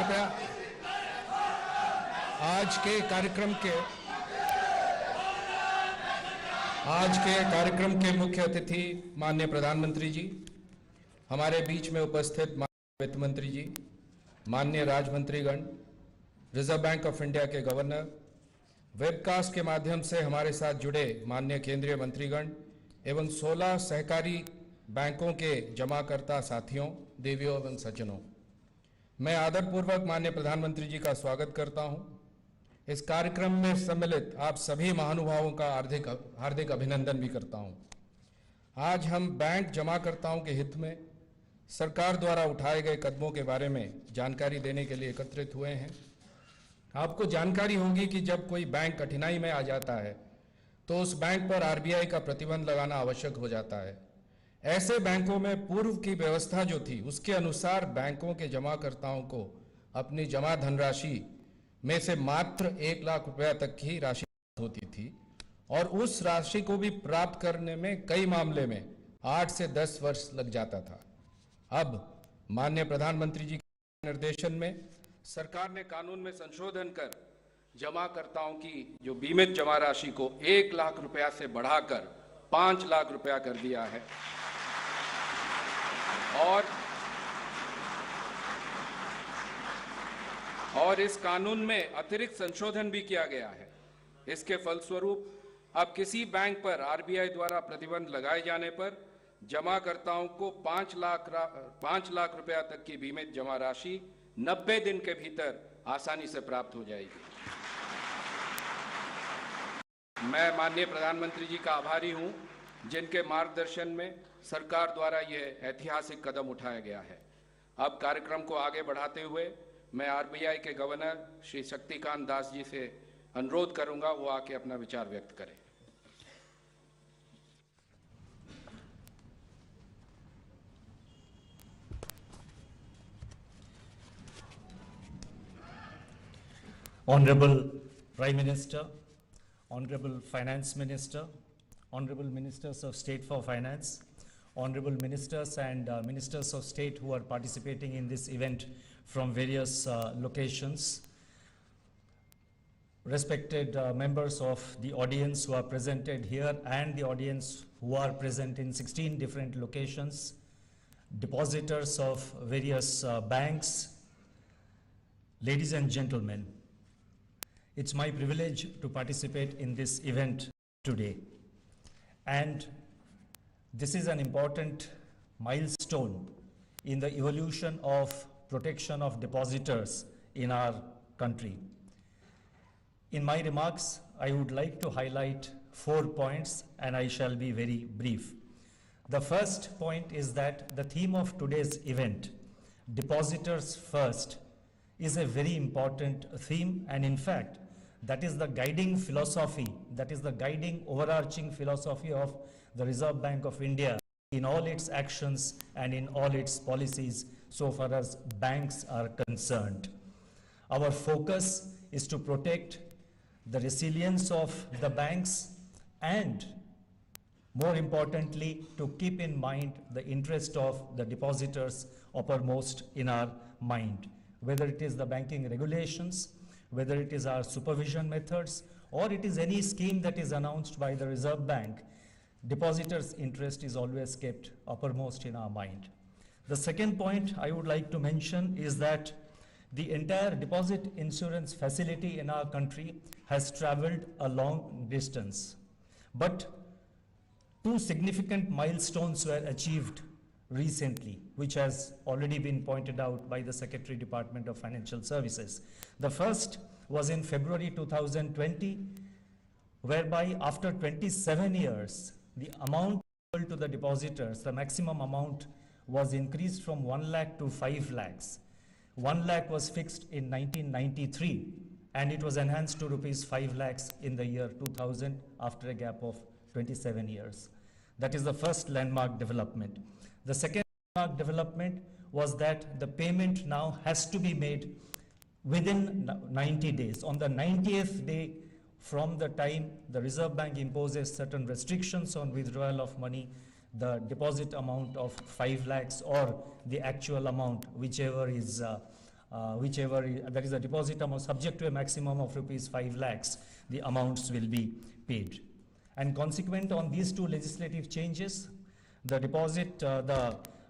कृपया आज के कार्यक्रम के मुख्य अतिथि माननीय प्रधानमंत्री जी, हमारे बीच में उपस्थित माननीय वित्त मंत्री जी, माननीय राज्य मंत्रीगण, रिजर्व बैंक ऑफ इंडिया के गवर्नर, वेबकास्ट के माध्यम से हमारे साथ जुड़े माननीय केंद्रीय मंत्रीगण एवं 16 सहकारी बैंकों के जमाकर्ता साथियों, देवियों एवं सज्जनों, मैं आदरपूर्वक माननीय प्रधानमंत्री जी का स्वागत करता हूं। इस कार्यक्रम में सम्मिलित आप सभी महानुभावों का हार्दिक अभिनंदन भी करता हूं। आज हम बैंक जमाकर्ताओं के हित में सरकार द्वारा उठाए गए कदमों के बारे में जानकारी देने के लिए एकत्रित हुए हैं। आपको जानकारी होगी कि जब कोई बैंक कठिनाई में आ जाता है तो उस बैंक पर आरबीआई का प्रतिबंध लगाना आवश्यक हो जाता है। ऐसे बैंकों में पूर्व की व्यवस्था जो थी उसके अनुसार बैंकों के जमाकर्ताओं को अपनी जमा धनराशि में से मात्र 1 लाख रुपया तक की राशि होती थी और उस राशि को भी प्राप्त करने में कई मामले में 8 से 10 वर्ष लग जाता था। अब माननीय प्रधानमंत्री जी के निर्देशन में सरकार ने कानून में संशोधन कर जमाकर्ताओं की जो बीमित जमा राशि को 1 लाख रुपया से बढ़ाकर 5 लाख रुपया कर दिया है और इस कानून में अतिरिक्त संशोधन भी किया गया है। इसके फलस्वरूप अब किसी बैंक पर आरबीआई द्वारा प्रतिबंध लगाए जाने पर जमाकर्ताओं को 5 लाख रुपया तक की बीमित जमा राशि 90 दिन के भीतर आसानी से प्राप्त हो जाएगी। मैं माननीय प्रधानमंत्री जी का आभारी हूं, जिनके मार्गदर्शन में सरकार द्वारा यह ऐतिहासिक कदम उठाया गया है। अब कार्यक्रम को आगे बढ़ाते हुए मैं आरबीआई के गवर्नर श्री शक्तिकांत दास जी से अनुरोध करूंगा वो आके अपना विचार व्यक्त करें। Honorable Prime Minister, Honorable Finance Minister, Honorable Ministers of State for Finance, Honorable Ministers and Ministers of State who are participating in this event from various locations, respected members of the audience who are presented here and the audience who are present in 16 different locations, depositors of various banks, ladies and gentlemen, it's my privilege to participate in this event today. And this is an important milestone in the evolution of protection of depositors in our country. In my remarks, I would like to highlight 4 points and I shall be very brief. The first point is that the theme of today's event, Depositors First, is a very important theme, and in fact, that is the guiding philosophy, that is the guiding overarching philosophy of the Reserve Bank of India in all its actions and in all its policies so far as banks are concerned. Our focus is to protect the resilience of the banks and, more importantly, to keep in mind the interest of the depositors uppermost in our mind. Whether it is the banking regulations, whether it is our supervision methods, or it is any scheme that is announced by the Reserve Bank, depositors' interest is always kept uppermost in our mind. The second point I would like to mention is that the entire deposit insurance facility in our country has traveled a long distance. But 2 significant milestones were achieved recently, which has already been pointed out by the Secretary Department of Financial Services. The first was in February 2020, whereby after 27 years, the amount to the depositors, the maximum amount was increased from 1 lakh to 5 lakhs. 1 lakh was fixed in 1993 and it was enhanced to rupees 5 lakhs in the year 2000 after a gap of 27 years. That is the first landmark development. The second landmark development was that the payment now has to be made within 90 days. On the 90th day from the time the Reserve Bank imposes certain restrictions on withdrawal of money, the deposit amount of 5 lakhs or the actual amount, whichever is that is a deposit amount subject to a maximum of rupees 5 lakhs, the amounts will be paid. And consequent on these two legislative changes, the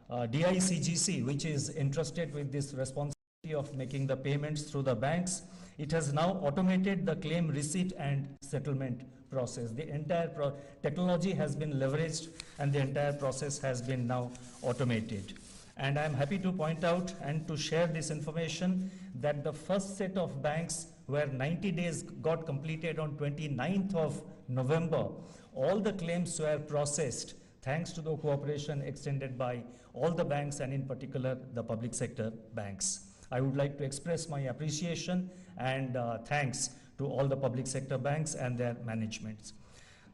DICGC, which is entrusted with this responsibility of making the payments through the banks, it has now automated the claim receipt and settlement process. The entire technology has been leveraged and the entire process has been now automated. And I'm happy to point out and to share this information that the first set of banks where 90 days got completed on 29th of November, all the claims were processed thanks to the cooperation extended by all the banks and in particular the public sector banks. I would like to express my appreciation and thanks to all the public sector banks and their managements.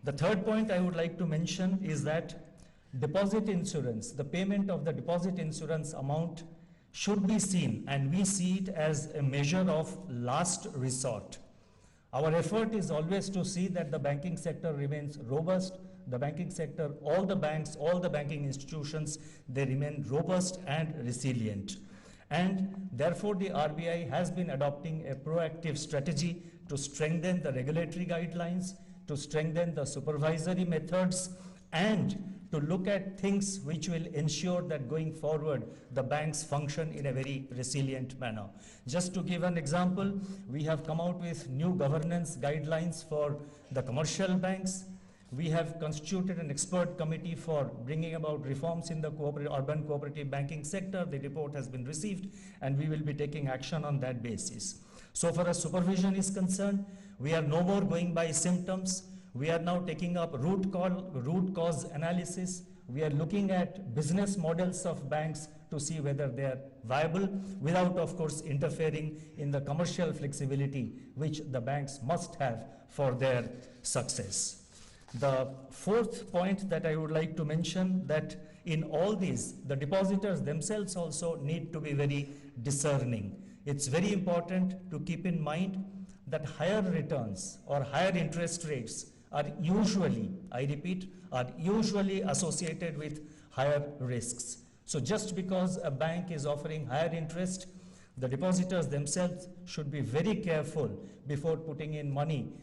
The third point I would like to mention is that deposit insurance, the payment of the deposit insurance amount should be seen, and we see it as a measure of last resort. Our effort is always to see that the banking sector remains robust. The banking sector, all the banks, all the banking institutions, they remain robust and resilient. And therefore, the RBI has been adopting a proactive strategy to strengthen the regulatory guidelines, to strengthen the supervisory methods, and to look at things which will ensure that going forward, the banks function in a very resilient manner. Just to give an example, we have come out with new governance guidelines for the commercial banks. We have constituted an expert committee for bringing about reforms in the urban cooperative banking sector. The report has been received and we will be taking action on that basis. So far as supervision is concerned, we are no more going by symptoms. We are now taking up root cause analysis. We are looking at business models of banks to see whether they are viable without, of course, interfering in the commercial flexibility which the banks must have for their success. The fourth point that I would like to mention, that in all these, the depositors themselves also need to be very discerning. It's very important to keep in mind that higher returns or higher interest rates are usually, I repeat, are usually associated with higher risks. So just because a bank is offering higher interest, the depositors themselves should be very careful before putting in money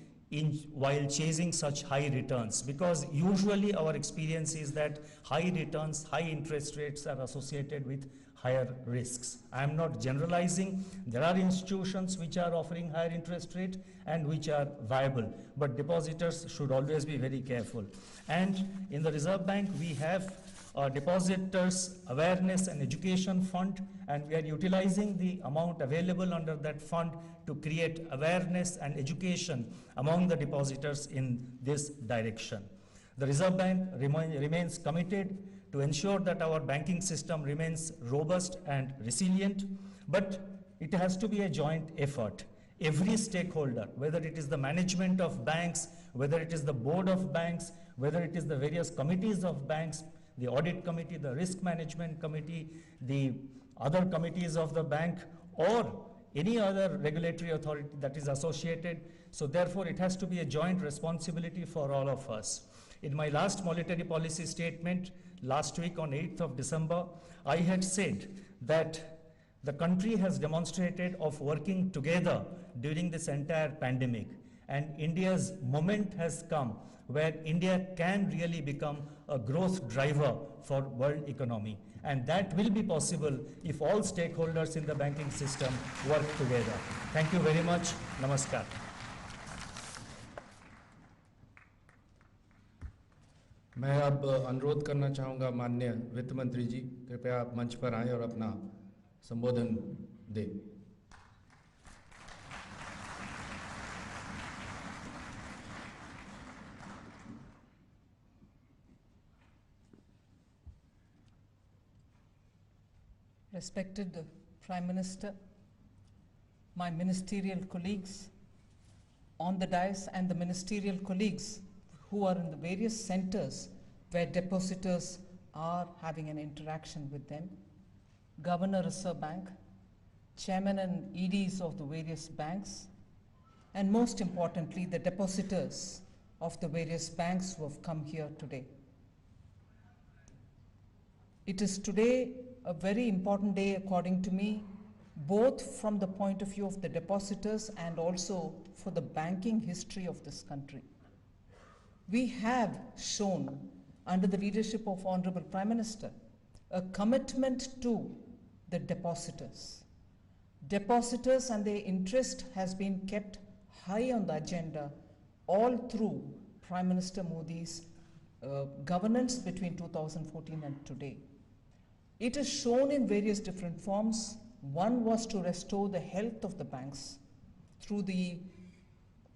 while chasing such high returns, because usually our experience is that high returns, high interest rates are associated with higher risks. I am not generalizing. There are institutions which are offering higher interest rate and which are viable, but depositors should always be very careful. And in the Reserve Bank, we have a Depositors Awareness and Education Fund, and we are utilizing the amount available under that fund to create awareness and education among the depositors in this direction. The Reserve Bank remains committed to ensure that our banking system remains robust and resilient, but it has to be a joint effort. Every stakeholder, whether it is the management of banks, whether it is the board of banks, whether it is the various committees of banks, the audit committee, the risk management committee, the other committees of the bank, or any other regulatory authority that is associated. So therefore, it has to be a joint responsibility for all of us. In my last monetary policy statement last week on 8th of December, I had said that the country has demonstrated of working together during this entire pandemic, and India's moment has come where India can really become a growth driver for world economy. And that will be possible if all stakeholders in the banking system work together. Thank you very much. Namaskar. मैं अब अनुरोध करना चाहूँगा माननीय वित्त मंत्री जी, कृपया आप मंच पर आएं और अपना संबोधन दें। Respected Prime Minister, my ministerial colleagues on the dais and the ministerial colleagues who are in the various centers where depositors are having an interaction with them, Governor Reserve Bank, Chairman and EDs of the various banks, and most importantly, the depositors of the various banks who have come here today. It is today a very important day, according to me, both from the point of view of the depositors and also for the banking history of this country. We have shown, under the leadership of Honorable Prime Minister, a commitment to the depositors. Depositors and their interest has been kept high on the agenda all through Prime Minister Modi's governance between 2014 and today. It is shown in various different forms. One was to restore the health of the banks through the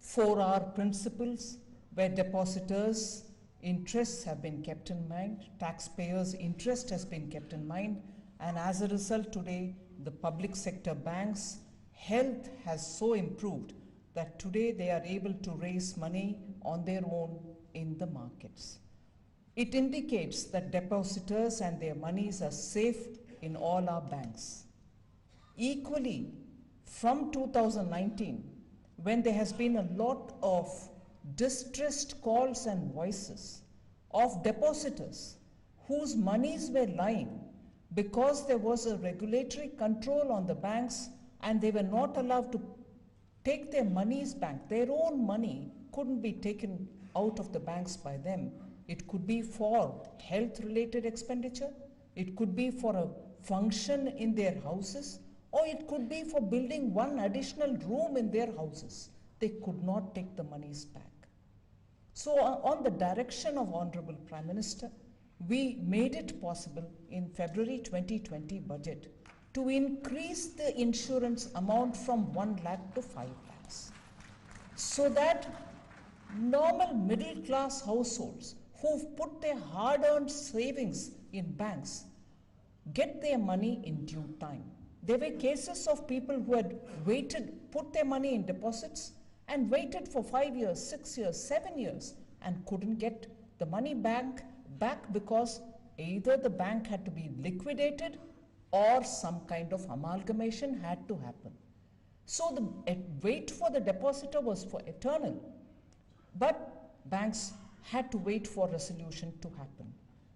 4R principles, where depositors' interests have been kept in mind, taxpayers' interest has been kept in mind, and as a result today, the public sector banks' health has so improved that today they are able to raise money on their own in the markets. It indicates that depositors and their monies are safe in all our banks. Equally, from 2019, when there has been a lot of distressed calls and voices of depositors whose monies were lying because there was a regulatory control on the banks and they were not allowed to take their monies back. Their own money couldn't be taken out of the banks by them. It could be for health-related expenditure, it could be for a function in their houses, or it could be for building one additional room in their houses. They could not take the monies back. So on the direction of Honorable Prime Minister, we made it possible in February 2020 budget to increase the insurance amount from 1 lakh to 5 lakhs, so that normal middle class households who've put their hard-earned savings in banks get their money in due time. There were cases of people who had put their money in deposits and waited for 5 years, 6 years, 7 years and couldn't get the money back because either the bank had to be liquidated or some kind of amalgamation had to happen. So the wait for the depositor was for eternal, but banks had to wait for resolution to happen.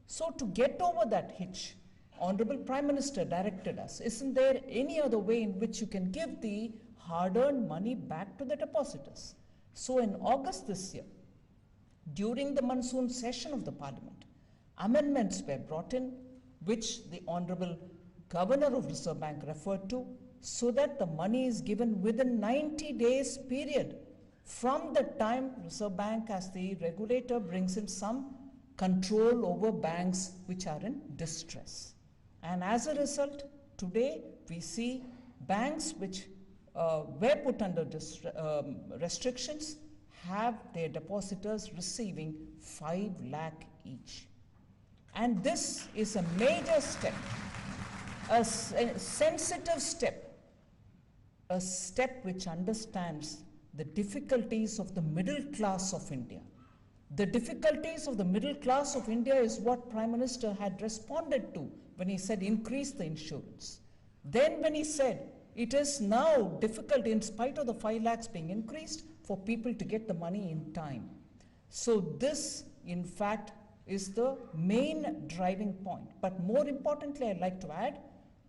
So to get over that hitch, Honorable Prime Minister directed us, isn't there any other way in which you can give the hard-earned money back to the depositors? So in August this year, during the monsoon session of the Parliament, amendments were brought in which the Honorable Governor of Reserve Bank referred to, so that the money is given within 90 days period from the time Reserve Bank as the regulator brings in some control over banks which are in distress. And as a result, today we see banks which were put under restrictions have their depositors receiving 5 lakh each. And this is a major step, a sensitive step, a step which understands the difficulties of the middle class of India. The difficulties of the middle class of India is what Prime Minister had responded to when he said increase the insurance. Then when he said it is now difficult in spite of the 5 lakhs being increased for people to get the money in time. So this in fact is the main driving point. But more importantly, I'd like to add,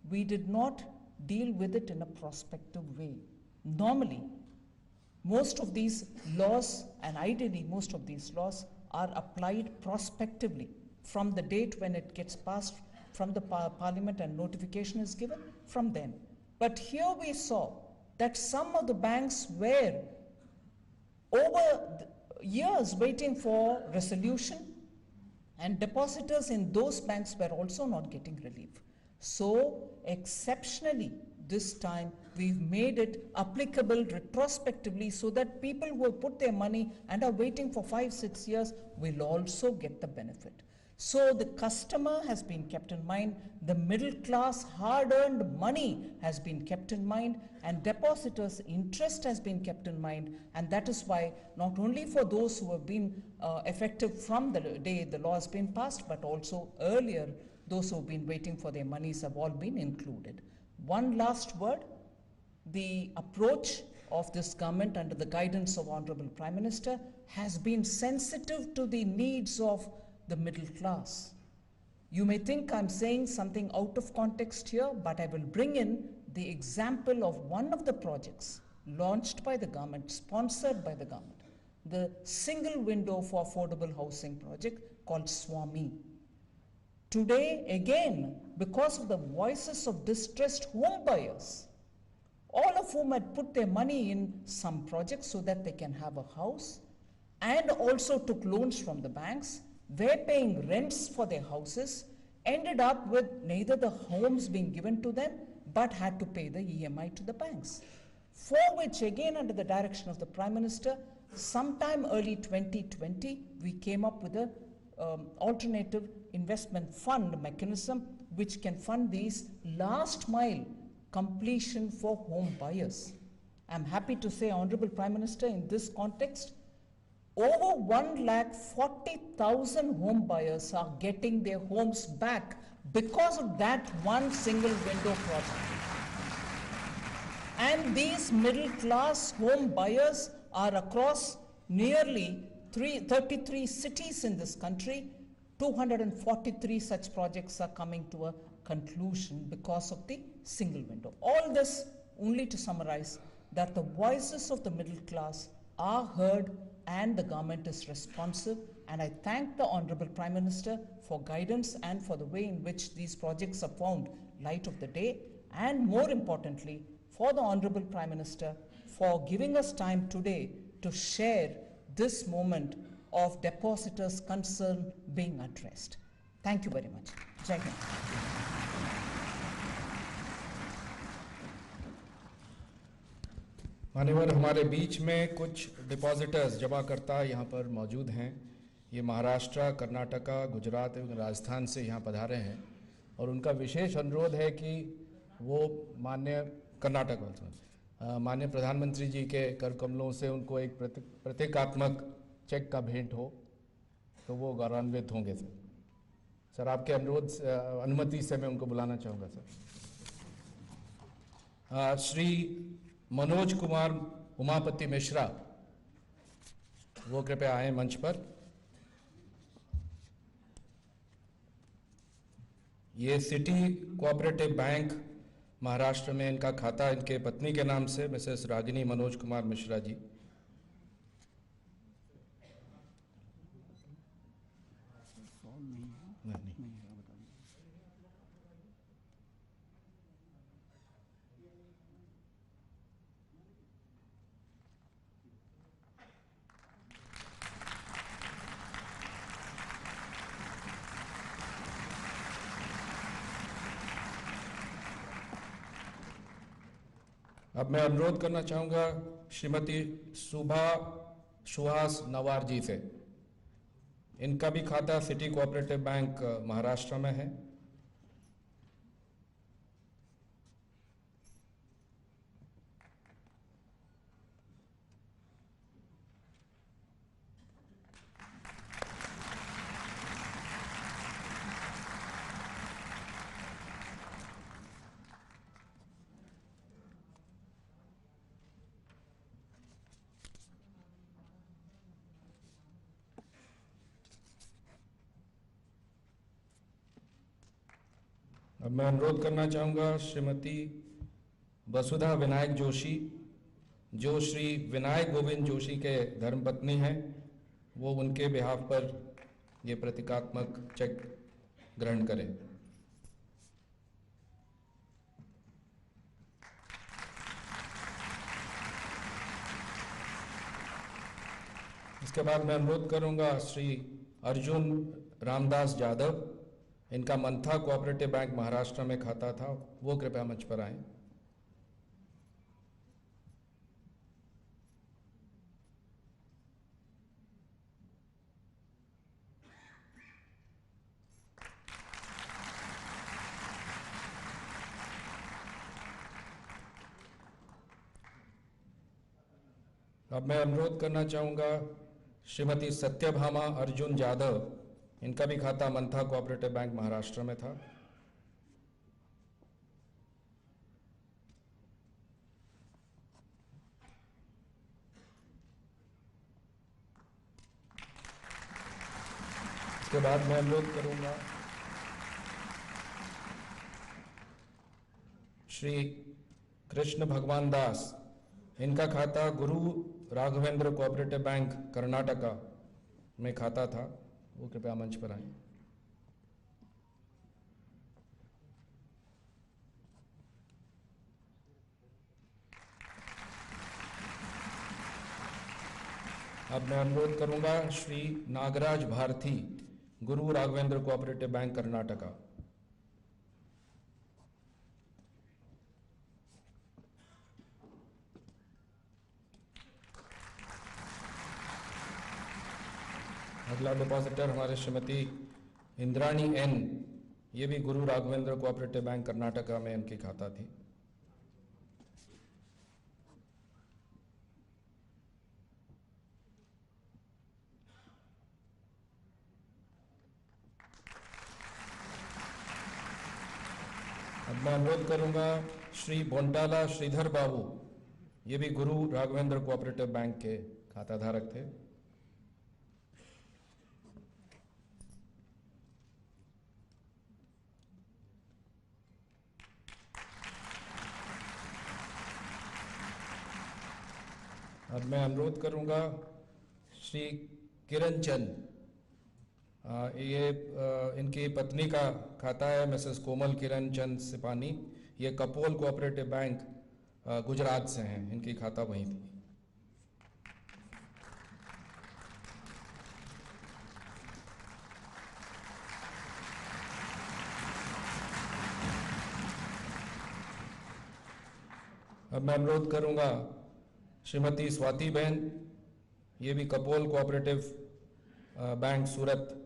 we did not deal with it in a prospective way. Normally, most of these laws, and ideally most of these laws, are applied prospectively from the date when it gets passed from the Parliament and notification is given from then. But here we saw that some of the banks were over years waiting for resolution, and depositors in those banks were also not getting relief. So exceptionally, this time we've made it applicable retrospectively so that people who have put their money and are waiting for 5-6 years will also get the benefit. So the customer has been kept in mind, the middle class hard-earned money has been kept in mind, and depositors' interest has been kept in mind, and that is why not only for those who have been effective from the day the law has been passed, but also earlier, those who have been waiting for their monies have all been included. One last word, the approach of this government under the guidance of Honorable Prime Minister has been sensitive to the needs of the middle class. You may think I'm saying something out of context here, but I will bring in the example of one of the projects launched by the government, sponsored by the government, the single window for affordable housing project called Swami. Today, again, because of the voices of distressed home buyers, all of whom had put their money in some projects so that they can have a house, and also took loans from the banks, were paying rents for their houses, ended up with neither the homes being given to them, but had to pay the EMI to the banks. For which, again, under the direction of the Prime Minister, sometime early 2020, we came up with a alternative investment fund mechanism which can fund these last mile completion for home buyers. I'm happy to say, Honorable Prime Minister, in this context, over 140,000 home buyers are getting their homes back because of that one single window project. And these middle class home buyers are across nearly 33 cities in this country. 243 such projects are coming to a conclusion because of the single window. All this only to summarize that the voices of the middle class are heard and the government is responsive. And I thank the Honorable Prime Minister for guidance and for the way in which these projects are found light of the day. And more importantly, for the Honorable Prime Minister for giving us time today to share this moment of depositors' concern being addressed. Thank you very much. Jai Hind. मान्यवर, हमारे बीच में कुछ depositors जमाकर्ता यहाँ पर मौजूद हैं। ये महाराष्ट्र, कर्नाटका, गुजरात एवं राजस्थान से यहाँ पधारे हैं और उनका विशेष अनुरोध है कि वो माननीय माननीय प्रधानमंत्री जी के कर कमलों से उनको एक प्रतीकात्मक चेक का भेंट हो तो वो गौरवान्वित होंगे। सर, आपके अनुमति से मैं उनको बुलाना चाहूँगा। सर, श्री मनोज कुमार उमापति मिश्रा, वो कृपया आए मंच पर। ये सिटी कोऑपरेटिव बैंक महाराष्ट्र में इनका खाता, इनके पत्नी के नाम से, मिसेस रागिनी मनोज कुमार मिश्रा जी। अब मैं अनुरोध करना चाहूँगा श्रीमती सुभा सुहास नवार जी से। इनका भी खाता सिटी कोऑपरेटिव बैंक महाराष्ट्र में है। अब मैं अनुरोध करना चाहूँगा श्रीमती वसुधा विनायक जोशी, जो श्री विनायक गोविंद जोशी के धर्मपत्नी हैं, वो उनके बिहाफ पर ये प्रतीकात्मक चेक ग्रहण करें। इसके बाद मैं अनुरोध करूँगा श्री अर्जुन रामदास जाधव, इनका मंथा कोऑपरेटिव बैंक महाराष्ट्र में खाता था, वो कृपया मंच पर आएं। अब मैं अनुरोध करना चाहूँगा श्रीमती सत्यभामा अर्जुन जाधव, इनका भी खाता मंथा कोऑपरेटिव बैंक महाराष्ट्र में था। इसके बाद मैं अनुरोध करूंगा श्री कृष्ण भगवान दास, इनका खाता गुरु राघवेंद्र कोऑपरेटिव बैंक कर्नाटका में खाता था, वो कृपया मंच पर आए। अब मैं अनुरोध करूंगा श्री नागराज भारती, गुरु राघवेंद्र कोऑपरेटिव बैंक कर्नाटका। अगला डिपॉजिटर हमारे श्रीमती इंद्राणी एन, ये भी गुरु राघवेंद्र कोऑपरेटिव बैंक कर्नाटका में इनकी खाता थी। अब मैं अनुरोध करूंगा श्री बोंटाला श्रीधर बाबू, ये भी गुरु राघवेंद्र कोऑपरेटिव बैंक के खाता धारक थे। अब मैं अनुरोध करूंगा श्री किरण चंद, इनकी पत्नी का खाता है मिसेस कोमल किरण चंद सिपानी, ये कपोल कोऑपरेटिव बैंक गुजरात से हैं, इनकी खाता वहीं थी। अब मैं अनुरोध करूंगा श्रीमती स्वाति बहन, ये भी कपोल कोऑपरेटिव बैंक सूरत,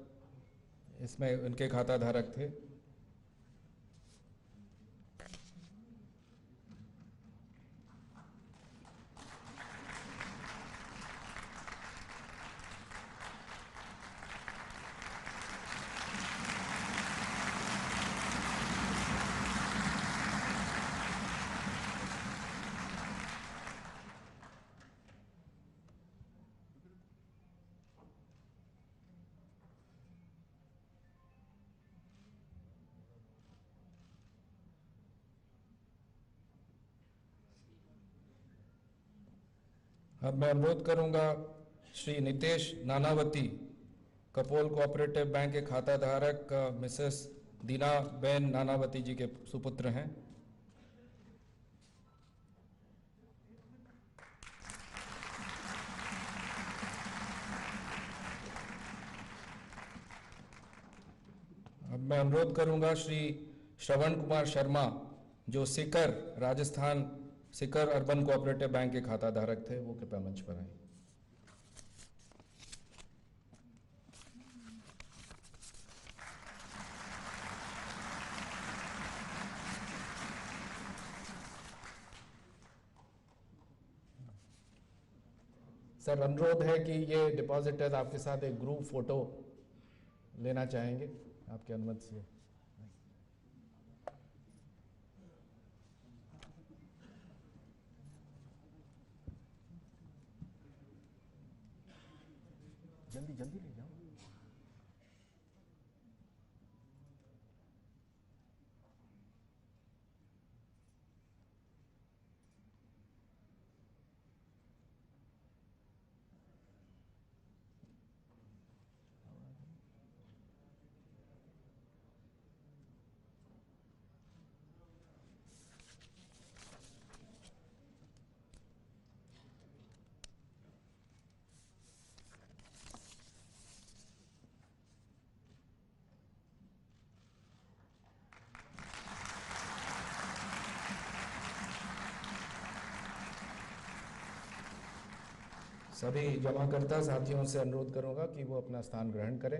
इसमें इनके खाता धारक थे। अब मैं अनुरोध करूंगा श्री नितेश नानावती, कपोल कोऑपरेटिव बैंक के खाता धारक मिसेस दीना बेन नानावती जी के सुपुत्र हैं। अब मैं अनुरोध करूंगा श्री श्रवण कुमार शर्मा, जो Sikar Rajasthan Sikar urban cooperative bank के खाता धारक थे, वो कृपया मंच पर आए। सर, अनुरोध है कि ये डिपॉजिटर्स आपके साथ एक ग्रुप फोटो लेना चाहेंगे, आपकी अनुमति से। जल्दी जल्दी ले जाओ। सभी जमाकर्ता साथियों से अनुरोध करूंगा कि वो अपना स्थान ग्रहण करें।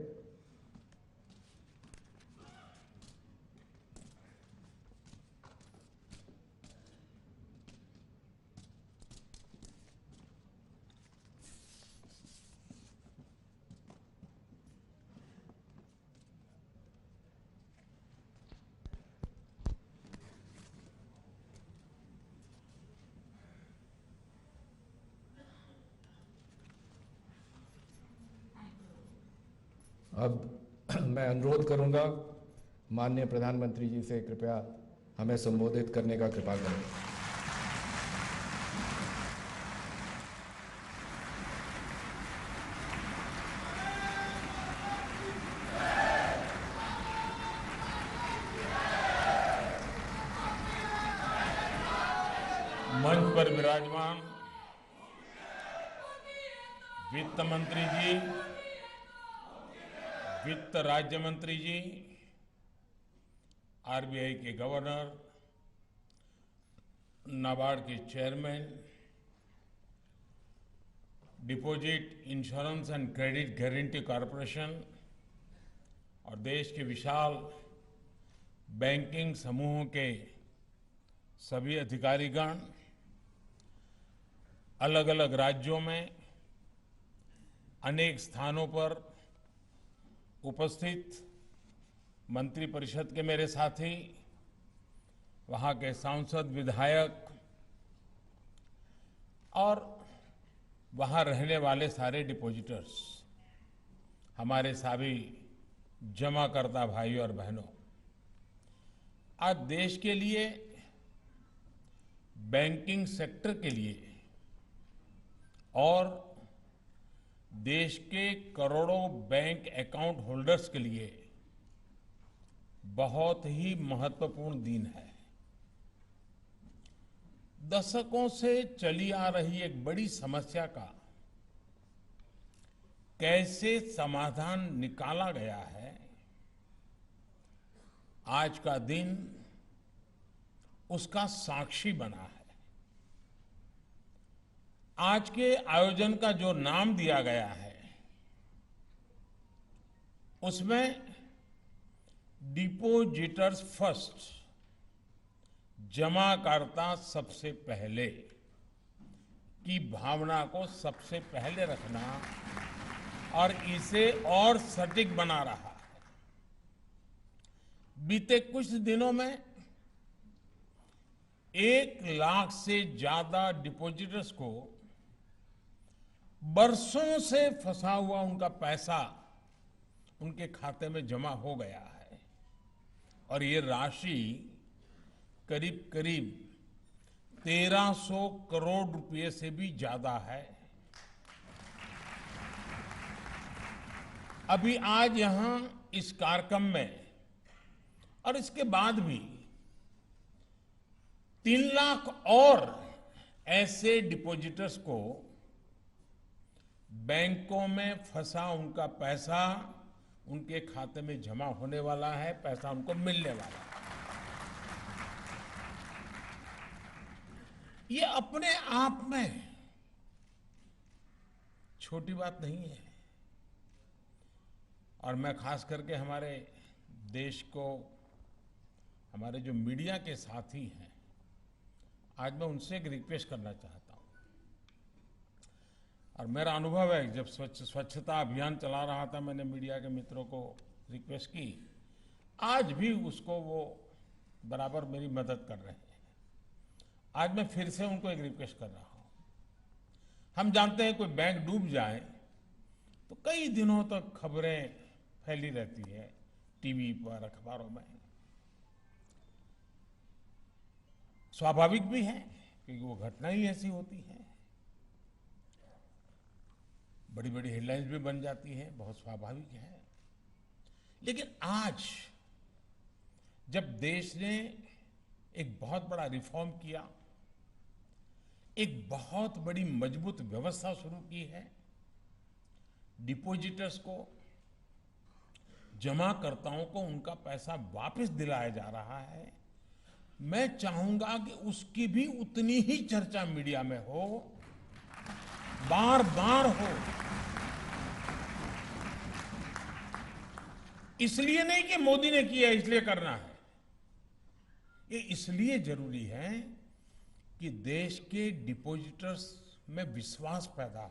अब मैं अनुरोध करूंगा माननीय प्रधानमंत्री जी से कृपया हमें संबोधित करने का कृपा करें। पर विराजमान वित्त मंत्री जी, वित्त राज्य मंत्री जी, आरबीआई के गवर्नर, नाबार्ड के chairman, deposit insurance and credit guarantee corporation और देश के विशाल बैंकिंग समूहों के सभी अधिकारीगण, अलग अलग राज्यों में अनेक स्थानों पर उपस्थित मंत्रिपरिषद के मेरे साथी, वहां के सांसद, विधायक और वहां रहने वाले सारे डिपॉजिटर्स, हमारे सभी जमाकर्ता भाई और बहनों, आज देश के लिए, बैंकिंग सेक्टर के लिए और देश के करोड़ों बैंक अकाउंट होल्डर्स के लिए बहुत ही महत्वपूर्ण दिन है। दशकों से चली आ रही एक बड़ी समस्या का कैसे समाधान निकाला गया है, आज का दिन उसका साक्षी बना है। आज के आयोजन का जो नाम दिया गया है, उसमें डिपॉजिटर्स फर्स्ट, जमाकर्ता सबसे पहले की भावना को सबसे पहले रखना और इसे और सटीक बना रहा है। बीते कुछ दिनों में 1 लाख से ज्यादा डिपॉजिटर्स को बरसों से फंसा हुआ उनका पैसा उनके खाते में जमा हो गया है और ये राशि करीब करीब 1300 करोड़ रुपए से भी ज्यादा है। अभी आज यहां इस कार्यक्रम में और इसके बाद भी 3 लाख और ऐसे डिपॉजिटर्स को बैंकों में फंसा उनका पैसा उनके खाते में जमा होने वाला है, पैसा उनको मिलने वाला है। ये अपने आप में छोटी बात नहीं है और मैं खास करके हमारे देश को, हमारे जो मीडिया के साथी हैं, आज मैं उनसे एक रिक्वेस्ट करना चाहता हूं। और मेरा अनुभव है, जब स्वच्छता अभियान चला रहा था, मैंने मीडिया के मित्रों को रिक्वेस्ट की, आज भी उसको वो बराबर मेरी मदद कर रहे हैं। आज मैं फिर से उनको एक रिक्वेस्ट कर रहा हूं। हम जानते हैं कोई बैंक डूब जाए तो कई दिनों तक खबरें फैली रहती है टीवी पर, अखबारों में। स्वाभाविक भी है क्योंकि वो घटना ही ऐसी होती है, बड़ी बड़ी हेडलाइंस भी बन जाती है, बहुत स्वाभाविक है। लेकिन आज जब देश ने एक बहुत बड़ा रिफॉर्म किया, एक बहुत बड़ी मजबूत व्यवस्था शुरू की है, डिपॉजिटर्स को, जमाकर्ताओं को उनका पैसा वापस दिलाया जा रहा है, मैं चाहूंगा कि उसकी भी उतनी ही चर्चा मीडिया में हो, बार बार हो। इसलिए नहीं कि मोदी ने किया इसलिए करना है, ये इसलिए जरूरी है कि देश के डिपॉजिटर्स में विश्वास पैदा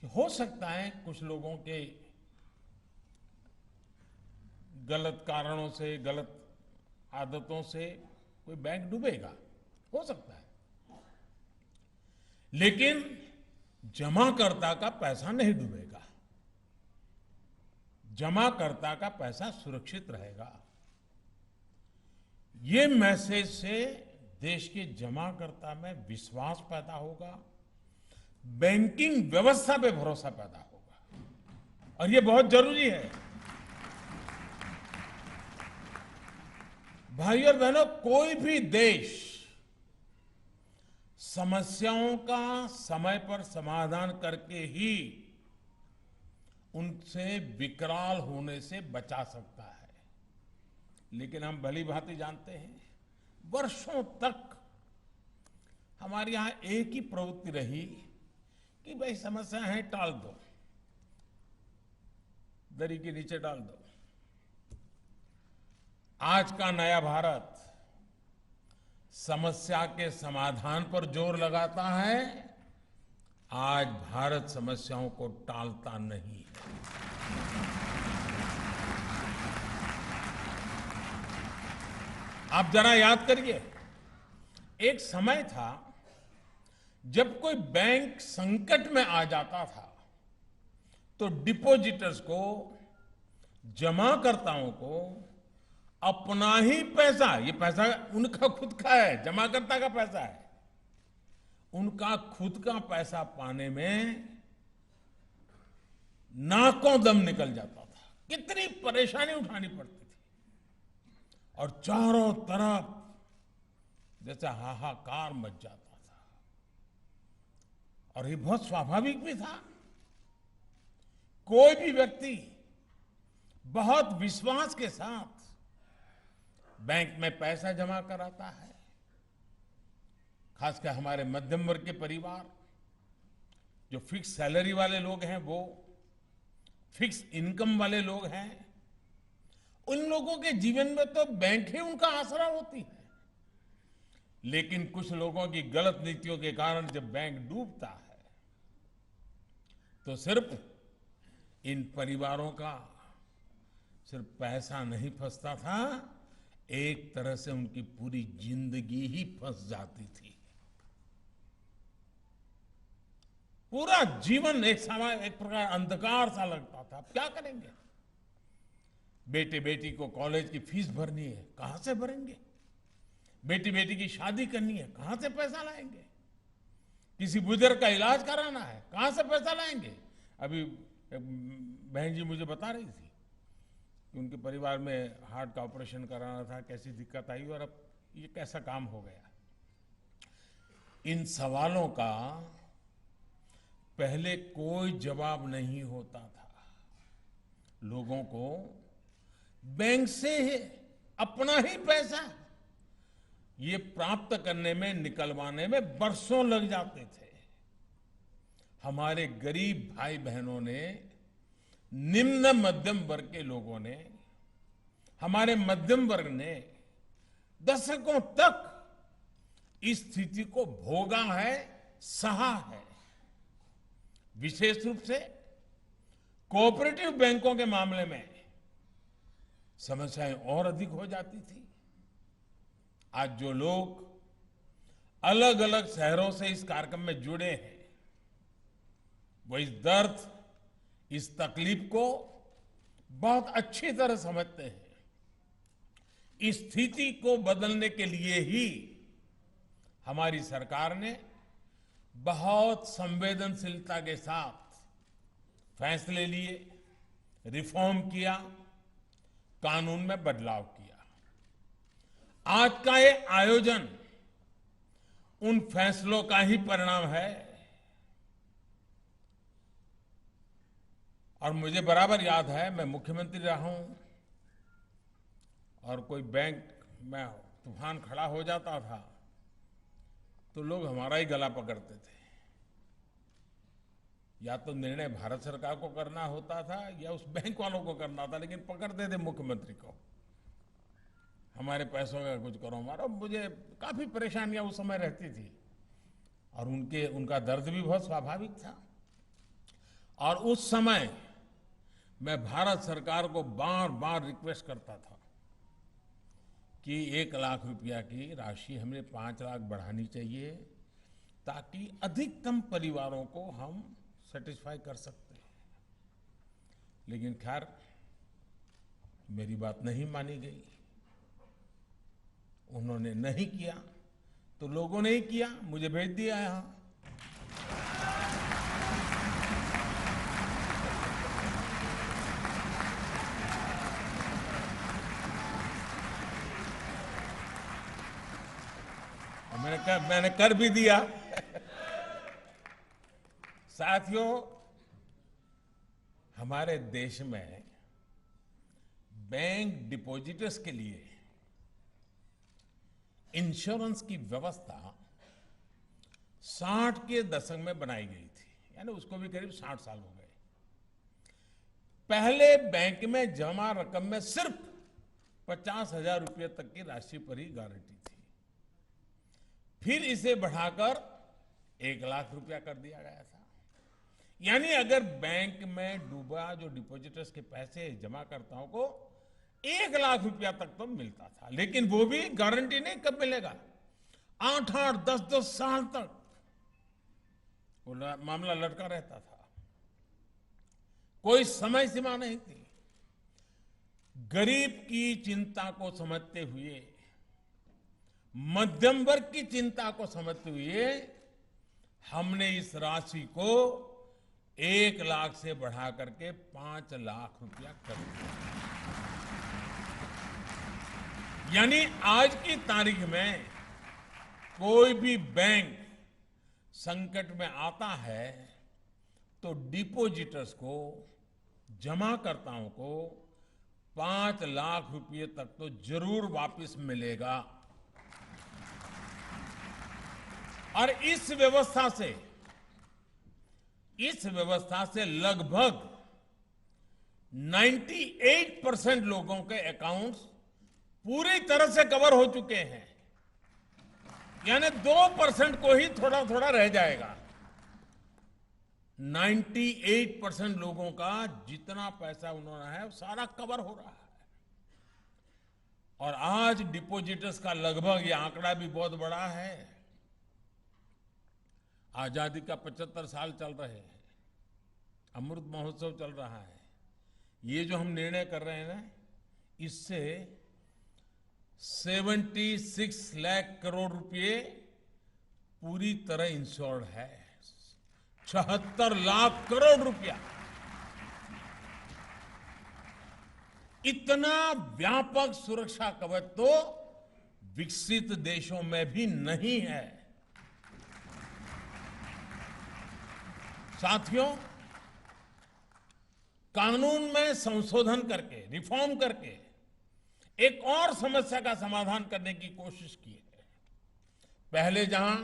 हो सकता है कुछ लोगों के गलत कारणों से, गलत आदतों से कोई बैंक डूबेगा, हो सकता है, लेकिन जमाकर्ता का पैसा नहीं डूबेगा, जमाकर्ता का पैसा सुरक्षित रहेगा। ये मैसेज से देश के जमाकर्ता में विश्वास पैदा होगा, बैंकिंग व्यवस्था पे भरोसा पैदा होगा और ये बहुत जरूरी है। भाई और बहनों, कोई भी देश समस्याओं का समय पर समाधान करके ही उनसे विकराल होने से बचा सकता है। लेकिन हम भली भांति जानते हैं, वर्षों तक हमारे यहां एक ही प्रवृत्ति रही कि भाई समस्या है, टाल दो, दरी के नीचे डाल दो। आज का नया भारत समस्या के समाधान पर जोर लगाता है। आज भारत समस्याओं को टालता नहीं है। आप जरा याद करिए, एक समय था जब कोई बैंक संकट में आ जाता था तो डिपॉजिटर्स को, जमाकर्ताओं को अपना ही पैसा, ये पैसा उनका खुद का है, जमाकर्ता का पैसा है, उनका खुद का पैसा पाने में नाकों दम निकल जाता था। कितनी परेशानी उठानी पड़ती थी और चारों तरफ जैसे हाहाकार मच जाता था। और ये बहुत स्वाभाविक भी था। कोई भी व्यक्ति बहुत विश्वास के साथ बैंक में पैसा जमा कराता है, खासकर हमारे मध्यम वर्ग के परिवार, जो फिक्स सैलरी वाले लोग हैं, वो फिक्स इनकम वाले लोग हैं, उन लोगों के जीवन में तो बैंक ही उनका आसरा होती है। लेकिन कुछ लोगों की गलत नीतियों के कारण जब बैंक डूबता है तो सिर्फ इन परिवारों का सिर्फ पैसा नहीं फंसता था, एक तरह से उनकी पूरी जिंदगी ही फंस जाती थी। पूरा जीवन एक प्रकार अंधकार सा लगता था। अब क्या करेंगे? बेटे बेटी को कॉलेज की फीस भरनी है, कहां से भरेंगे? बेटी बेटी की शादी करनी है, कहां से पैसा लाएंगे? किसी बुजुर्ग का इलाज कराना है, कहां से पैसा लाएंगे? अभी बहन जी मुझे बता रही थी कि उनके परिवार में हार्ट का ऑपरेशन कराना था, कैसी दिक्कत आई और अब ये कैसा काम हो गया। इन सवालों का पहले कोई जवाब नहीं होता था। लोगों को बैंक से अपना ही पैसा ये प्राप्त करने में, निकलवाने में बरसों लग जाते थे। हमारे गरीब भाई बहनों ने, निम्न मध्यम वर्ग के लोगों ने, हमारे मध्यम वर्ग ने दशकों तक इस स्थिति को भोगा है, सहा है। विशेष रूप से कोऑपरेटिव बैंकों के मामले में समस्याएं और अधिक हो जाती थी। आज जो लोग अलग अलग शहरों से इस कार्यक्रम में जुड़े हैं, वो इस दर्द, इस तकलीफ को बहुत अच्छी तरह समझते हैं। इस स्थिति को बदलने के लिए ही हमारी सरकार ने बहुत संवेदनशीलता के साथ फैसले लिए, रिफॉर्म किया, कानून में बदलाव किया। आज का ये आयोजन उन फैसलों का ही परिणाम है। और मुझे बराबर याद है, मैं मुख्यमंत्री रहा हूं और कोई बैंक में तूफान खड़ा हो जाता था तो लोग हमारा ही गला पकड़ते थे। या तो निर्णय भारत सरकार को करना होता था या उस बैंक वालों को करना था, लेकिन पकड़ते थे मुख्यमंत्री को। हमारे पैसों का कुछ करो हमारा। मुझे काफी परेशानियां उस समय रहती थी और उनका दर्द भी बहुत स्वाभाविक था। और उस समय मैं भारत सरकार को बार बार रिक्वेस्ट करता था कि 1 लाख रुपया की राशि हमें 5 लाख बढ़ानी चाहिए ताकि अधिकतम परिवारों को हम सेटिस्फाई कर सकते हैं। लेकिन खैर मेरी बात नहीं मानी गई। उन्होंने नहीं किया तो लोगों ने ही किया, मुझे भेज दिया यहां। और मैंने मैंने कर भी दिया। साथियों, हमारे देश में बैंक डिपॉजिटर्स के लिए इंश्योरेंस की व्यवस्था 60 के दशक में बनाई गई थी, यानी उसको भी करीब 60 साल हो गए। पहले बैंक में जमा रकम में सिर्फ 50,000 रुपये तक की राशि पर ही गारंटी थी। फिर इसे बढ़ाकर 1 लाख रुपया कर दिया गया था। यानी अगर बैंक में डूबा जो डिपॉजिटर्स के पैसे जमाकर्ताओं को 1 लाख रुपया तक तो मिलता था, लेकिन वो भी गारंटी नहीं कब मिलेगा, 8-8, 10-10 साल तक वो मामला लटका रहता था, कोई समय सीमा नहीं थी। गरीब की चिंता को समझते हुए, मध्यम वर्ग की चिंता को समझते हुए हमने इस राशि को 1 लाख से बढ़ा करके 5 लाख रुपया कर दिया। यानी आज की तारीख में कोई भी बैंक संकट में आता है तो डिपॉजिटर्स को, जमाकर्ताओं को 5 लाख रुपए तक तो जरूर वापस मिलेगा। और इस व्यवस्था से लगभग 98% लोगों के अकाउंट्स पूरी तरह से कवर हो चुके हैं, यानी 2% को ही थोड़ा थोड़ा रह जाएगा। 98% लोगों का जितना पैसा उन्होंने है वो सारा कवर हो रहा है। और आज डिपॉजिटर्स का लगभग, ये आंकड़ा भी बहुत बड़ा है, आजादी का 75 साल चल रहे हैं, अमृत महोत्सव चल रहा है, ये जो हम निर्णय कर रहे हैं ना, इससे 76 लाख करोड़ रुपए पूरी तरह इंश्योर्ड है। 76 लाख करोड़ रुपया, इतना व्यापक सुरक्षा कवच तो विकसित देशों में भी नहीं है। साथियों, कानून में संशोधन करके, रिफॉर्म करके एक और समस्या का समाधान करने की कोशिश की है। पहले जहां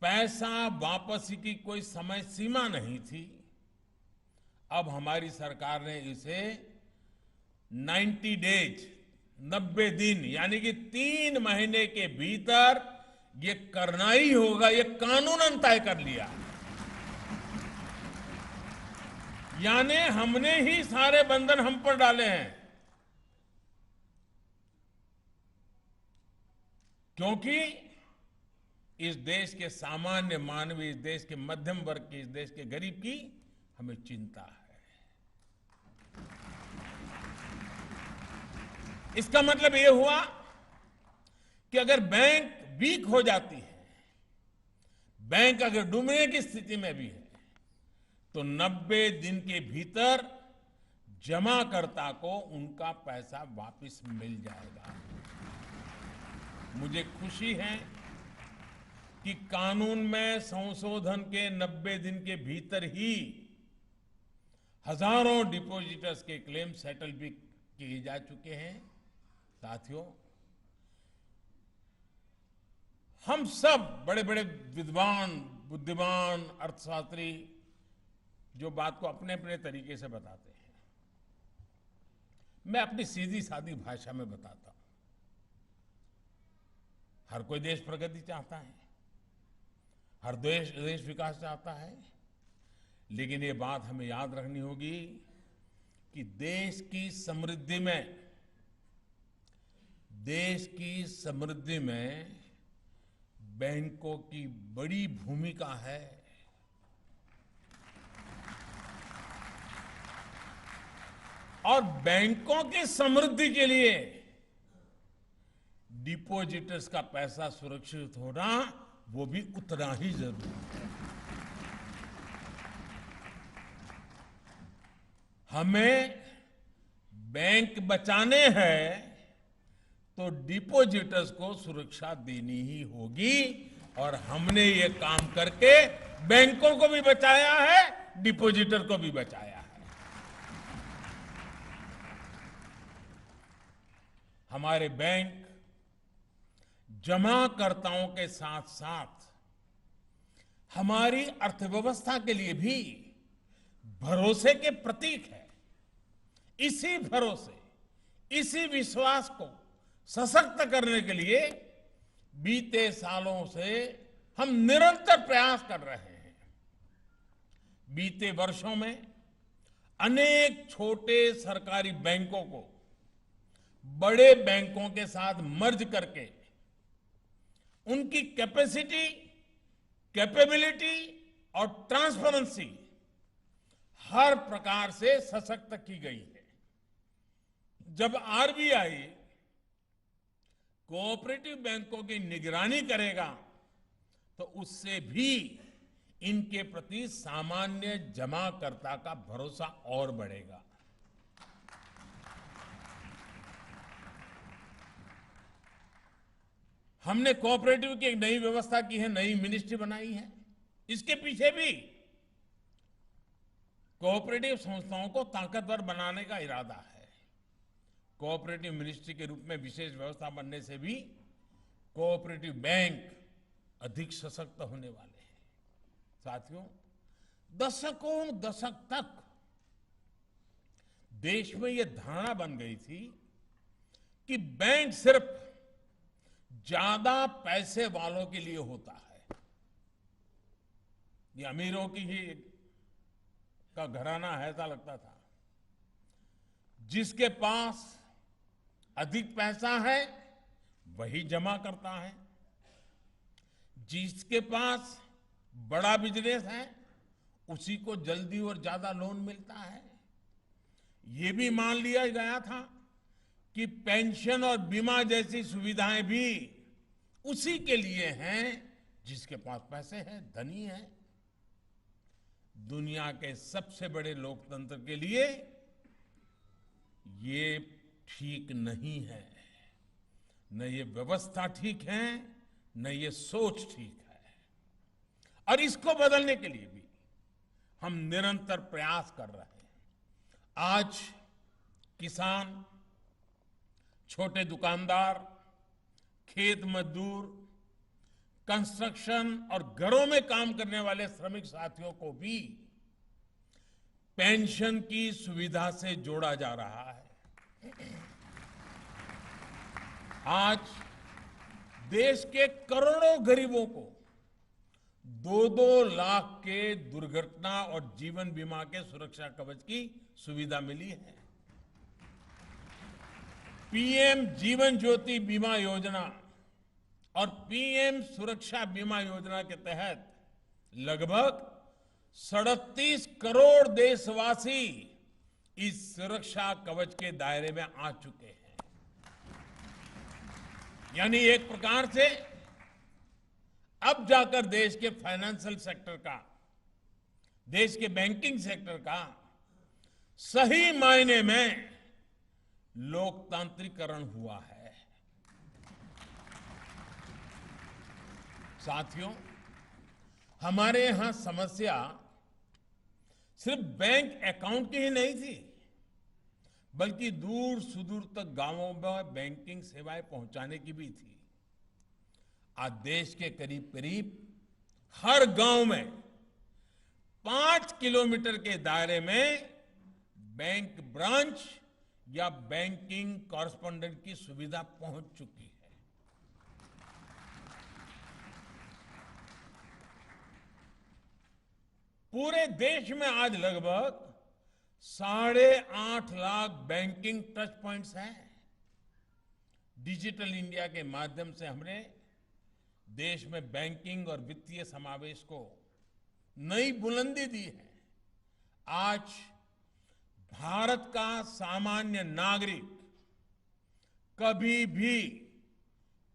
पैसा वापसी की कोई समय सीमा नहीं थी, अब हमारी सरकार ने इसे 90 डेज, 90 दिन, यानी कि 3 महीने के भीतर ये करना ही होगा, ये कानूनन तय कर लिया। यानी हमने ही सारे बंधन हम पर डाले हैं, क्योंकि इस देश के सामान्य मानव, इस देश के मध्यम वर्ग की, इस देश के गरीब की हमें चिंता है। इसका मतलब यह हुआ कि अगर बैंक वीक हो जाती है, बैंक अगर डूबने की स्थिति में भी है, तो 90 दिन के भीतर जमाकर्ता को उनका पैसा वापस मिल जाएगा। मुझे खुशी है कि कानून में संशोधन के 90 दिन के भीतर ही हजारों डिपॉजिटर्स के क्लेम सेटल भी किए जा चुके हैं। साथियों, हम सब बड़े बड़े विद्वान, बुद्धिमान, अर्थशास्त्री जो बात को अपने अपने तरीके से बताते हैं, मैं अपनी सीधी सादी भाषा में बताता हूं। हर कोई देश प्रगति चाहता है, हर देश विकास चाहता है, लेकिन ये बात हमें याद रखनी होगी कि देश की समृद्धि में बैंकों की बड़ी भूमिका है। और बैंकों की समृद्धि के लिए डिपॉजिटर्स का पैसा सुरक्षित होना वो भी उतना ही जरूरी है। हमें बैंक बचाने हैं तो डिपॉजिटर्स को सुरक्षा देनी ही होगी और हमने ये काम करके बैंकों को भी बचाया है, डिपॉजिटर को भी बचाया है। हमारे बैंक जमाकर्ताओं के साथ साथ हमारी अर्थव्यवस्था के लिए भी भरोसे के प्रतीक है। इसी भरोसे, इसी विश्वास को सशक्त करने के लिए बीते सालों से हम निरंतर प्रयास कर रहे हैं। बीते वर्षों में अनेक छोटे सरकारी बैंकों को बड़े बैंकों के साथ मर्ज करके उनकी कैपेसिटी, कैपेबिलिटी और ट्रांसपेरेंसी हर प्रकार से सशक्त की गई है। जब आरबीआई कोऑपरेटिव बैंकों की निगरानी करेगा तो उससे भी इनके प्रति सामान्य जमाकर्ता का भरोसा और बढ़ेगा। हमने कोऑपरेटिव की एक नई व्यवस्था की है, नई मिनिस्ट्री बनाई है। इसके पीछे भी कोऑपरेटिव संस्थाओं को ताकतवर बनाने का इरादा है। कोऑपरेटिव मिनिस्ट्री के रूप में विशेष व्यवस्था बनने से भी कोऑपरेटिव बैंक अधिक सशक्त होने वाले हैं। साथियों, दशकों दशक तक देश में यह धारणा बन गई थी कि बैंक सिर्फ ज्यादा पैसे वालों के लिए होता है। ये अमीरों की ही का घराना है, ऐसा लगता था। जिसके पास अधिक पैसा है वही जमा करता है, जिसके पास बड़ा बिजनेस है उसी को जल्दी और ज्यादा लोन मिलता है। ये भी मान लिया गया था कि पेंशन और बीमा जैसी सुविधाएं भी उसी के लिए हैं जिसके पास पैसे हैं, धनी है। दुनिया के सबसे बड़े लोकतंत्र के लिए ये ठीक नहीं है। न ये व्यवस्था ठीक है, न ये सोच ठीक है। और इसको बदलने के लिए भी हम निरंतर प्रयास कर रहे हैं। आज किसान, छोटे दुकानदार, खेत मजदूर, कंस्ट्रक्शन और घरों में काम करने वाले श्रमिक साथियों को भी पेंशन की सुविधा से जोड़ा जा रहा है। आज देश के करोड़ों गरीबों को 2-2 लाख के दुर्घटना और जीवन बीमा के सुरक्षा कवच की सुविधा मिली है। पीएम जीवन ज्योति बीमा योजना और पीएम सुरक्षा बीमा योजना के तहत लगभग 37 करोड़ देशवासी इस सुरक्षा कवच के दायरे में आ चुके हैं। यानी एक प्रकार से अब जाकर देश के फाइनेंशियल सेक्टर का, देश के बैंकिंग सेक्टर का सही मायने में लोकतांत्रिकरण हुआ है। साथियों, हमारे यहां समस्या सिर्फ बैंक अकाउंट की ही नहीं थी, बल्कि दूर सुदूर तक गांवों में बैंकिंग सेवाएं पहुंचाने की भी थी। आज देश के करीब करीब हर गांव में 5 किलोमीटर के दायरे में बैंक ब्रांच या बैंकिंग कॉरेस्पॉन्डेंट की सुविधा पहुंच चुकी है। पूरे देश में आज लगभग 8.5 लाख बैंकिंग टच पॉइंट्स हैं। डिजिटल इंडिया के माध्यम से हमने देश में बैंकिंग और वित्तीय समावेश को नई बुलंदी दी है। आज भारत का सामान्य नागरिक कभी भी,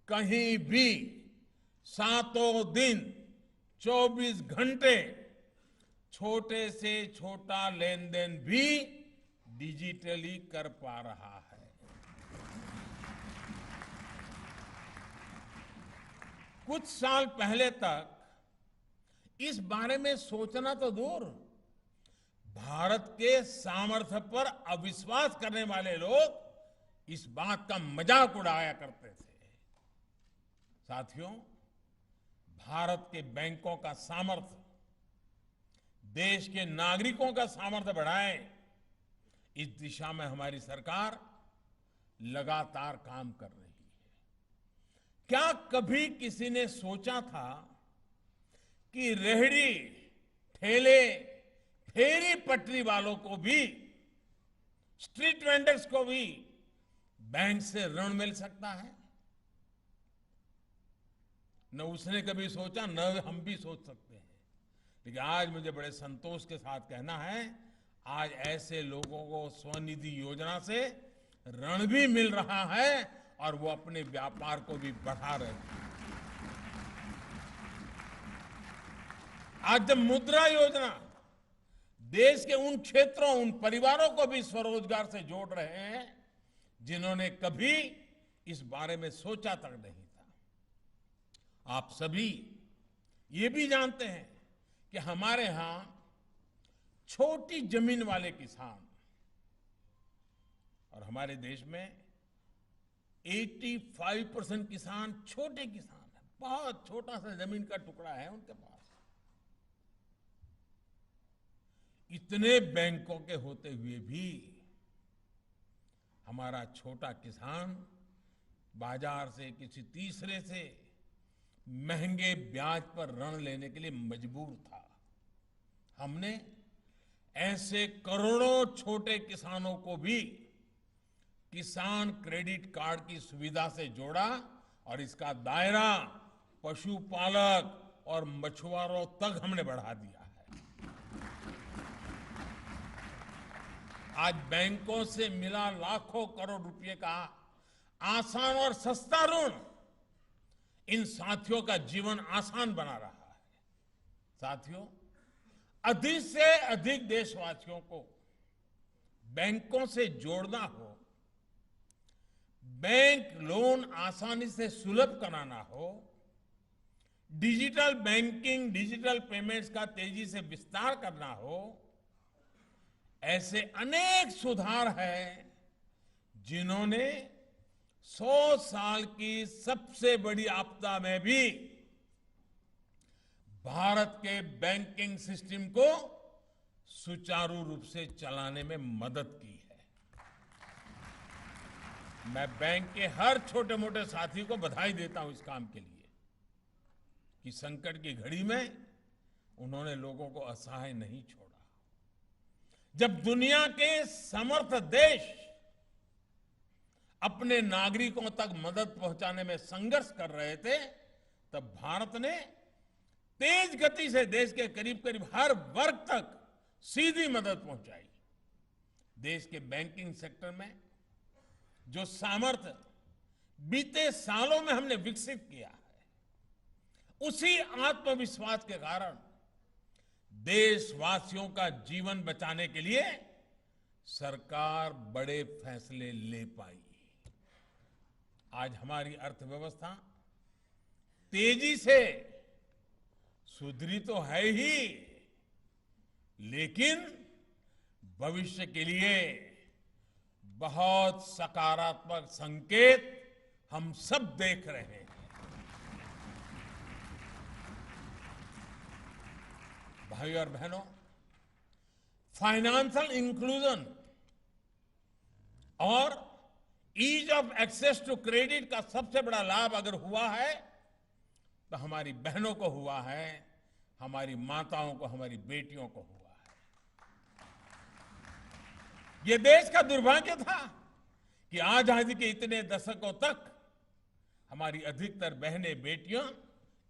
कहीं भी, सातों दिन, 24 घंटे छोटे से छोटा लेन देन भी डिजिटली कर पा रहा है। कुछ साल पहले तक इस बारे में सोचना तो दूर, भारत के सामर्थ्य पर अविश्वास करने वाले लोग इस बात का मजाक उड़ाया करते थे। साथियों, भारत के बैंकों का सामर्थ्य देश के नागरिकों का सामर्थ्य बढ़ाए, इस दिशा में हमारी सरकार लगातार काम कर रही है। क्या कभी किसी ने सोचा था कि रेहड़ी, ठेले, फेरी पटरी वालों को भी, स्ट्रीट वेंडर्स को भी बैंक से ऋण मिल सकता है? न उसने कभी सोचा, न हम भी सोच सकते हैं। लेकिन आज मुझे बड़े संतोष के साथ कहना है, आज ऐसे लोगों को स्वनिधि योजना से ऋण भी मिल रहा है और वो अपने व्यापार को भी बढ़ा रहे हैं। आज जब मुद्रा योजना देश के उन क्षेत्रों, उन परिवारों को भी स्वरोजगार से जोड़ रहे हैं जिन्होंने कभी इस बारे में सोचा तक नहीं था। आप सभी ये भी जानते हैं कि हमारे यहां छोटी जमीन वाले किसान, और हमारे देश में 85% किसान छोटे किसान हैं, बहुत छोटा सा जमीन का टुकड़ा है उनके पास। इतने बैंकों के होते हुए भी हमारा छोटा किसान बाजार से, किसी तीसरे से महंगे ब्याज पर ऋण लेने के लिए मजबूर था। हमने ऐसे करोड़ों छोटे किसानों को भी किसान क्रेडिट कार्ड की सुविधा से जोड़ा और इसका दायरा पशुपालक और मछुआरों तक हमने बढ़ा दिया है। आज बैंकों से मिला लाखों करोड़ रुपए का आसान और सस्ता ऋण इन साथियों का जीवन आसान बना रहा है। साथियों, अधिक से अधिक देशवासियों को बैंकों से जोड़ना हो, बैंक लोन आसानी से सुलभ कराना हो, डिजिटल बैंकिंग, डिजिटल पेमेंट्स का तेजी से विस्तार करना हो, ऐसे अनेक सुधार हैं जिन्होंने 100 साल की सबसे बड़ी आपदा में भी भारत के बैंकिंग सिस्टम को सुचारू रूप से चलाने में मदद की है। मैं बैंक के हर छोटे मोटे साथी को बधाई देता हूं इस काम के लिए कि संकट की घड़ी में उन्होंने लोगों को असहाय नहीं छोड़ा। जब दुनिया के समर्थ देश अपने नागरिकों तक मदद पहुंचाने में संघर्ष कर रहे थे, तब भारत ने तेज गति से देश के करीब करीब हर वर्ग तक सीधी मदद पहुंचाई। देश के बैंकिंग सेक्टर में जो सामर्थ्य बीते सालों में हमने विकसित किया है, उसी आत्मविश्वास के कारण देशवासियों का जीवन बचाने के लिए सरकार बड़े फैसले ले पाई। आज हमारी अर्थव्यवस्था तेजी से सुधरी तो है ही, लेकिन भविष्य के लिए बहुत सकारात्मक संकेत हम सब देख रहे हैं। भाइयों और बहनों, फाइनेंशियल इंक्लूजन और ease of access to credit का सबसे बड़ा लाभ अगर हुआ है तो हमारी बहनों को हुआ है, हमारी माताओं को, हमारी बेटियों को हुआ है। यह देश का दुर्भाग्य था कि आजादी के इतने दशकों तक हमारी अधिकतर बहनें, बेटियां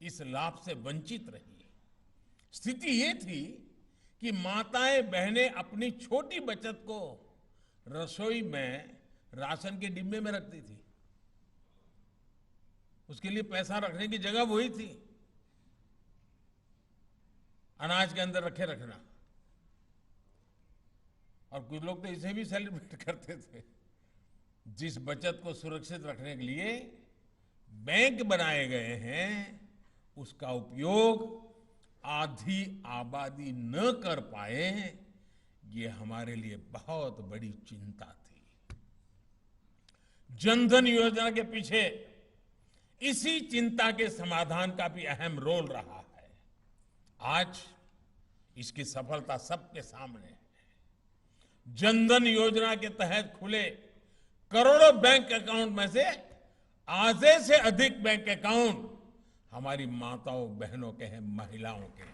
इस लाभ से वंचित रही। स्थिति ये थी कि माताएं, बहनें अपनी छोटी बचत को रसोई में राशन के डिब्बे में रखती थी। उसके लिए पैसा रखने की जगह वही थी, अनाज के अंदर रखे रखना। और कुछ लोग तो इसे भी सेलिब्रेट करते थे। जिस बचत को सुरक्षित रखने के लिए बैंक बनाए गए हैं, उसका उपयोग आधी आबादी न कर पाए, ये हमारे लिए बहुत बड़ी चिंता थी। जनधन योजना के पीछे इसी चिंता के समाधान का भी अहम रोल रहा है। आज इसकी सफलता सबके सामने है। जनधन योजना के तहत खुले करोड़ों बैंक अकाउंट में से आधे से अधिक बैंक अकाउंट हमारी माताओं बहनों के हैं, महिलाओं के हैं।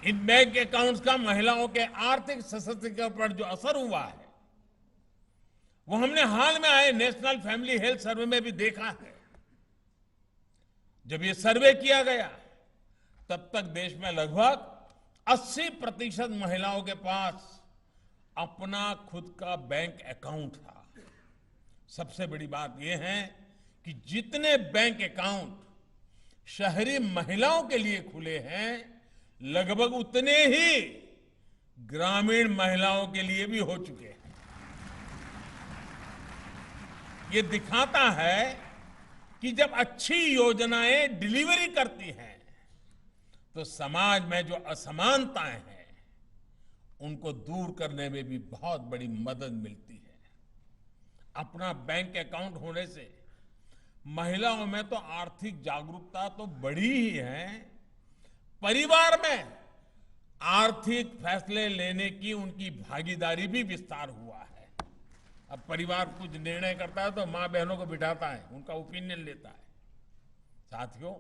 इन बैंक अकाउंट्स का महिलाओं के आर्थिक सशक्तिकरण पर जो असर हुआ है, वो हमने हाल में आए नेशनल फैमिली हेल्थ सर्वे में भी देखा है। जब ये सर्वे किया गया, तब तक देश में लगभग 80% महिलाओं के पास अपना खुद का बैंक अकाउंट था। सबसे बड़ी बात यह है कि जितने बैंक अकाउंट शहरी महिलाओं के लिए खुले हैं, लगभग उतने ही ग्रामीण महिलाओं के लिए भी हो चुके हैं। ये दिखाता है कि जब अच्छी योजनाएं डिलीवरी करती हैं, तो समाज में जो असमानताएं हैं, उनको दूर करने में भी बहुत बड़ी मदद मिलती है। अपना बैंक अकाउंट होने से महिलाओं में तो आर्थिक जागरूकता तो बढ़ी ही है, परिवार में आर्थिक फैसले लेने की उनकी भागीदारी भी विस्तार हुआ है। अब परिवार कुछ निर्णय करता है तो मां बहनों को बिठाता है, उनका ओपिनियन लेता है। साथियों,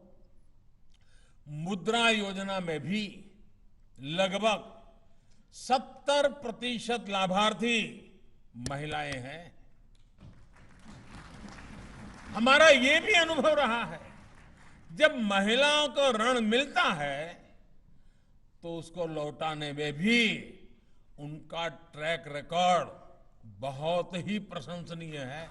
मुद्रा योजना में भी लगभग 70% लाभार्थी महिलाएं हैं। हमारा ये भी अनुभव रहा है, जब महिलाओं को ऋण मिलता है तो उसको लौटाने में भी उनका ट्रैक रिकॉर्ड बहुत ही प्रशंसनीय है।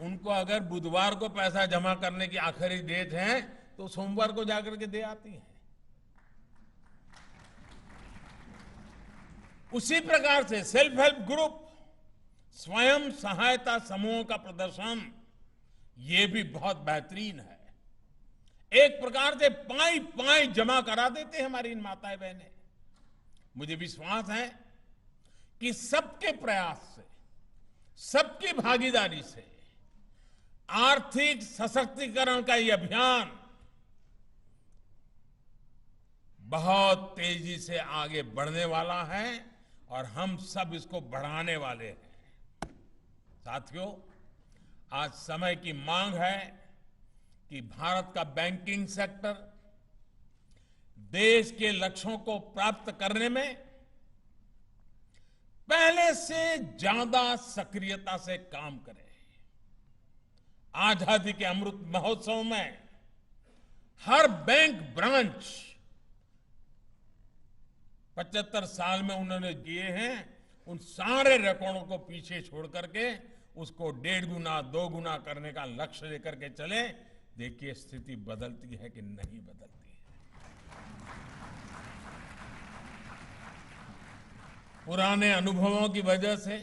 उनको अगर बुधवार को पैसा जमा करने की आखिरी डेट है, तो सोमवार को जाकर के दे आती हैं। उसी प्रकार से सेल्फ हेल्प ग्रुप, स्वयं सहायता समूहों का प्रदर्शन ये भी बहुत बेहतरीन है। एक प्रकार से पाई पाई जमा करा देते हैं हमारी इन माताएं बहनें। मुझे विश्वास है कि सबके प्रयास से, सबकी भागीदारी से आर्थिक सशक्तिकरण का ये अभियान बहुत तेजी से आगे बढ़ने वाला है और हम सब इसको बढ़ाने वाले हैं। साथियों, आज समय की मांग है कि भारत का बैंकिंग सेक्टर देश के लक्ष्यों को प्राप्त करने में पहले से ज्यादा सक्रियता से काम करे। आजादी के अमृत महोत्सव में हर बैंक ब्रांच 75 साल में उन्होंने किए हैं, उन सारे रिकॉर्डों को पीछे छोड़ करके उसको 1.5 गुना 2 गुना करने का लक्ष्य लेकर के चले। देखिए स्थिति बदलती है कि नहीं बदलती है। पुराने अनुभवों की वजह से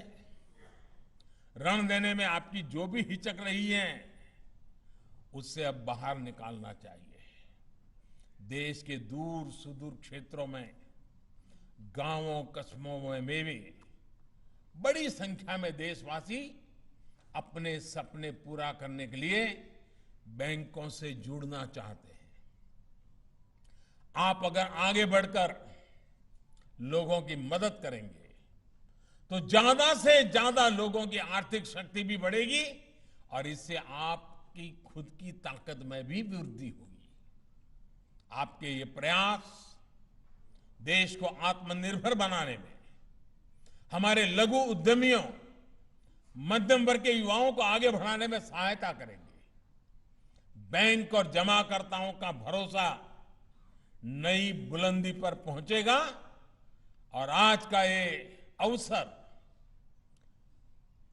ऋण देने में आपकी जो भी हिचक रही है, उससे अब बाहर निकालना चाहिए। देश के दूर सुदूर क्षेत्रों में, गांवों कस्बों में भी बड़ी संख्या में देशवासी अपने सपने पूरा करने के लिए बैंकों से जुड़ना चाहते हैं। आप अगर आगे बढ़कर लोगों की मदद करेंगे, तो ज्यादा से ज्यादा लोगों की आर्थिक शक्ति भी बढ़ेगी और इससे आपकी खुद की ताकत में भी वृद्धि होगी। आपके ये प्रयास देश को आत्मनिर्भर बनाने में, हमारे लघु उद्यमियों, मध्यम वर्ग के युवाओं को आगे बढ़ाने में सहायता करेंगे। बैंक और जमाकर्ताओं का भरोसा नई बुलंदी पर पहुंचेगा और आज का ये अवसर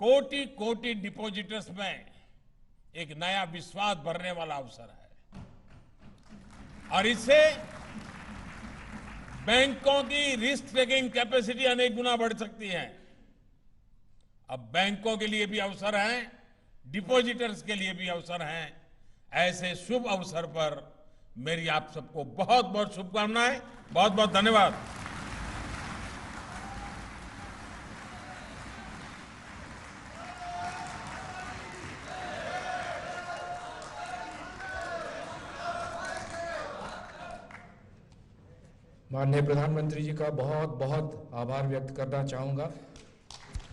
कोटि कोटि डिपॉजिटर्स में एक नया विश्वास भरने वाला अवसर है और इससे बैंकों की रिस्क टेकिंग कैपेसिटी अनेक गुना बढ़ सकती है अब बैंकों के लिए भी अवसर है, डिपॉजिटर्स के लिए भी अवसर हैं। ऐसे शुभ अवसर पर मेरी आप सबको बहुत बहुत शुभकामनाएं, बहुत बहुत धन्यवाद। माननीय प्रधानमंत्री जी का बहुत बहुत आभार व्यक्त करना चाहूँगा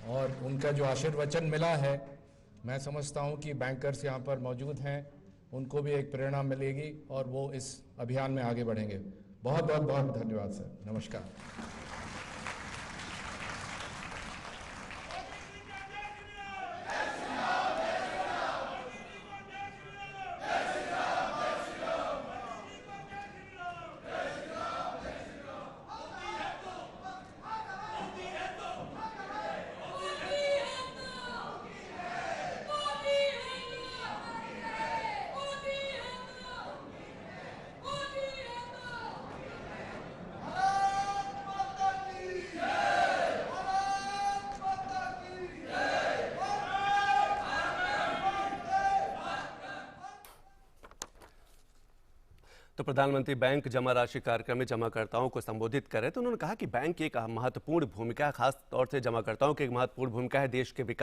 और उनका जो आशीर्वचन मिला है, मैं समझता हूँ कि बैंकर्स यहाँ पर मौजूद हैं, उनको भी एक प्रेरणा मिलेगी और वो इस अभियान में आगे बढ़ेंगे। बहुत बहुत बहुत धन्यवाद सर। नमस्कार। तो प्रधानमंत्री बैंक जमा राशि कार्यक्रम में जमाकर्ताओं को संबोधित कर रहे थे। उन्होंने कहा कि बैंक की एक महत्वपूर्ण भूमिका है, खास तौर से जमाकर्ताओं की एक महत्वपूर्ण भूमिका है देश के विकास